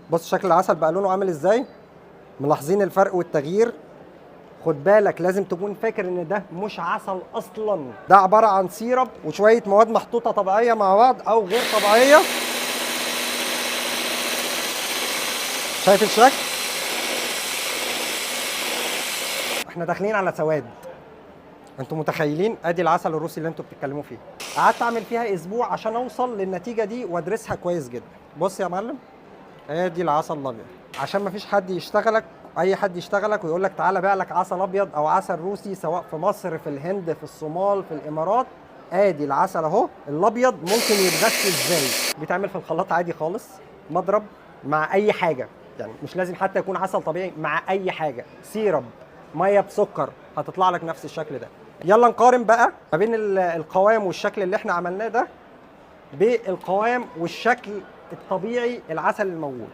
بص شكل العسل بقى لونه عامل ازاي. ملاحظين الفرق والتغيير؟ خد بالك لازم تكون فاكر ان ده مش عسل اصلا، ده عباره عن سيرب وشويه مواد محطوطه طبيعيه مع بعض او غير طبيعيه. شايف الشكل؟ احنا داخلين على سواد. انتوا متخيلين؟ ادي العسل الروسي اللي انتوا بتتكلموا فيه. قعدت اعمل فيها اسبوع عشان اوصل للنتيجه دي وادرسها كويس جدا. بص يا معلم، ادي العسل الابيض. عشان ما فيش حد يشتغلك، اي حد يشتغلك ويقول لك تعالى بيع لك عسل ابيض او عسل روسي، سواء في مصر، في الهند، في الصومال، في الامارات. ادي العسل اهو الابيض، ممكن يتغش ازاي. بيتعمل في الخلاط عادي خالص، مضرب مع اي حاجه، يعني مش لازم حتى يكون عسل طبيعي، مع اي حاجه، سيرب، ميه بسكر، هتطلع لك نفس الشكل ده. يلا نقارن بقى ما بين القوام والشكل اللي احنا عملناه ده بالقوام والشكل الطبيعي العسل الموجود.